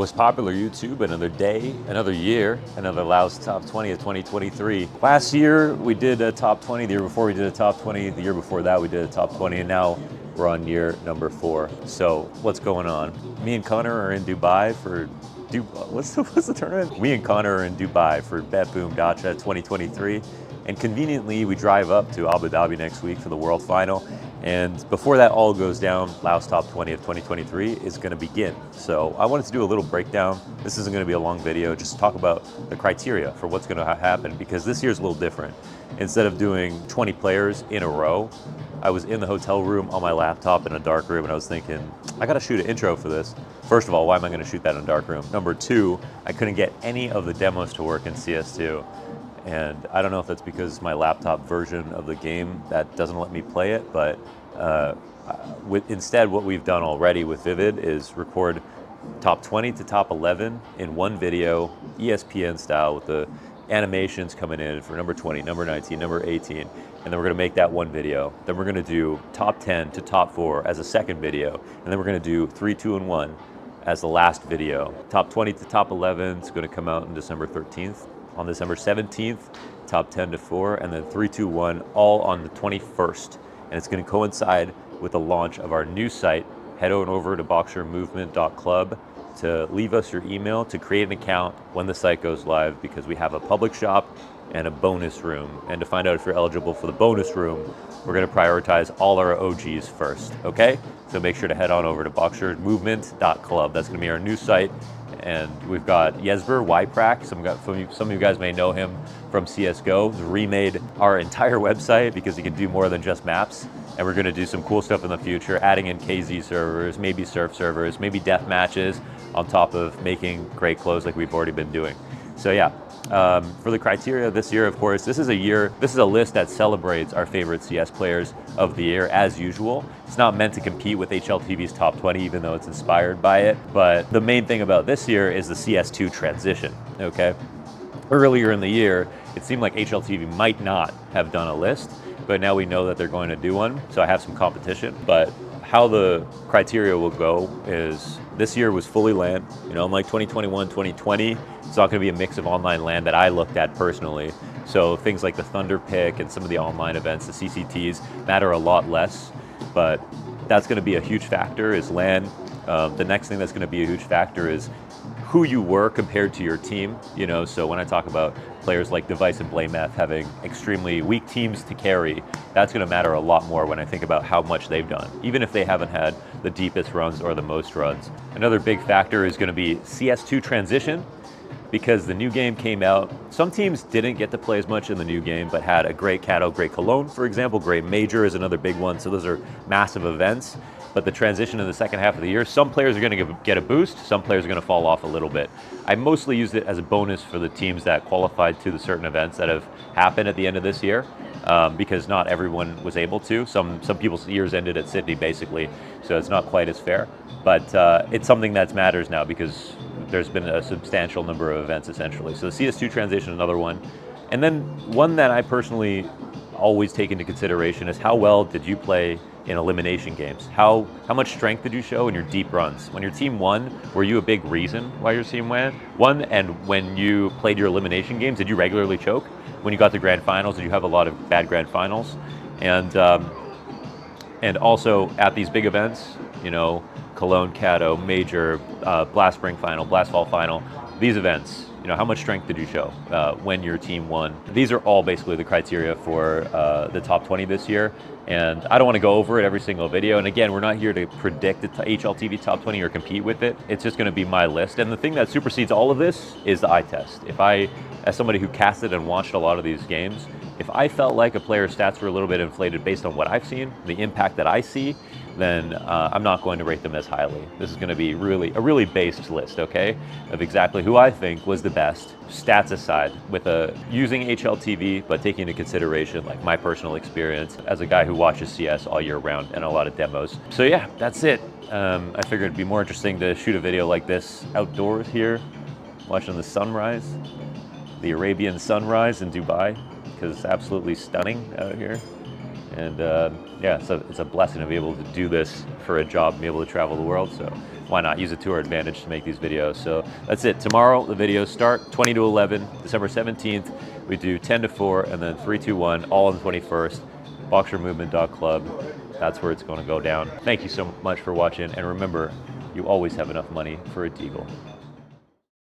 Was popular YouTube, another day, another year, another Laos Top 20 of 2023. Last year we did a Top 20, the year before we did a Top 20, the year before that we did a Top 20, and now we're on year number 4. So what's going on? Me and Connor are in Dubai for, what's the tournament? Me and Connor are in Dubai for Bet Boom Dacha 2023. And conveniently, we drive up to Abu Dhabi next week for the World Final. And before that all goes down, Laos Top 20 of 2023 is going to begin. So I wanted to do a little breakdown. This isn't going to be a long video, just talk about the criteria for what's going to happen, because this year's a little different. Instead of doing 20 players in a row, I was in the hotel room on my laptop in a dark room, and I was thinking, I got to shoot an intro for this. First of all, why am I going to shoot that in a dark room? Number 2, I couldn't get any of the demos to work in CS2. And I don't know if that's because my laptop version of the game that doesn't let me play it, but instead what we've done already with Vivid is record top 20 to top 11 in one video, ESPN style, with the animations coming in for number 20, number 19, number 18, and then we're going to make that one video. Then we're going to do top 10 to top 4 as a second video, and then we're going to do 3, 2, and 1 as the last video. Top 20 to top 11 is going to come out on December 13th. On December 17th, top 10 to 4, and then 3, 2, 1, all on the 21st. And it's going to coincide with the launch of our new site. Head on over to boxrmovement.club to leave us your email to create an account when the site goes live, because we have a public shop and a bonus room. And to find out if you're eligible for the bonus room, we're going to prioritize all our OGs first, okay? So make sure to head on over to boxrmovement.club. That's going to be our new site. And we've got Jesper Wyprak, some of you guys may know him from CSGO. He's remade our entire website because he can do more than just maps. And we're gonna do some cool stuff in the future, adding in KZ servers, maybe surf servers, maybe death matches, on top of making great clothes like we've already been doing. So yeah, for the criteria this year, of course, this is a list that celebrates our favorite CS players of the year as usual. It's not meant to compete with HLTV's top 20, even though it's inspired by it. But the main thing about this year is the CS2 transition, okay? Earlier in the year, it seemed like HLTV might not have done a list, but now we know that they're going to do one, so I have some competition. But how the criteria will go is, this year was fully LAN, unlike 2021, 2020, it's not gonna be a mix of online LAN that I looked at personally. So things like the Thunder Pick and some of the online events, the CCTs, matter a lot less, but that's gonna be a huge factor is LAN. The next thing that's gonna be a huge factor is who you were compared to your team, so when I talk about players like Device and Blameth having extremely weak teams to carry, that's going to matter a lot more when I think about how much they've done, even if they haven't had the deepest runs or the most runs. Another big factor is going to be CS2 transition, because the new game came out. Some teams didn't get to play as much in the new game, but had a great Cato, great Cologne, for example. Great Major is another big one, so those are massive events. But the transition in the second half of the year, some players are going to get a boost, some players are going to fall off a little bit. I mostly used it as a bonus for the teams that qualified to the certain events that have happened at the end of this year, because not everyone was able to. Some people's years ended at Sydney, basically, so it's not quite as fair. But it's something that matters now because there's been a substantial number of events, essentially. So the CS2 transition, another one. And then one that I personally always take into consideration is how well did you play in elimination games? How much strength did you show in your deep runs? When your team won, were you a big reason why your team won? And when you played your elimination games, did you regularly choke? When you got to grand finals, did you have a lot of bad grand finals? And also at these big events, Cologne, Cato, Major, Blast Spring Final, Blast Fall Final, these events, how much strength did you show when your team won? These are all basically the criteria for the top 20 this year. And I don't want to go over it every single video. And again, we're not here to predict the HLTV top 20 or compete with it. It's just going to be my list. And the thing that supersedes all of this is the eye test. If I, as somebody who casted and watched a lot of these games, if I felt like a player's stats were a little bit inflated based on what I've seen, the impact that I see, then I'm not going to rate them as highly. This is going to be a really based list, okay, of exactly who I think was the best, stats aside, with using HLTV, but taking into consideration like my personal experience as a guy who watches CS all year round and a lot of demos. So yeah, that's it. I figured it'd be more interesting to shoot a video like this outdoors here, watching the sunrise, the Arabian sunrise in Dubai, because it's absolutely stunning out here. And yeah, so it's a blessing to be able to do this for a job and be able to travel the world. So why not use it to our advantage to make these videos? So that's it. Tomorrow the videos start 20 to 11, December 17th. We do 10 to 4 and then 3, 2, 1, all on the 21st. boxrmovement.club. That's where it's going to go down. Thank you so much for watching. And remember, you always have enough money for a deagle.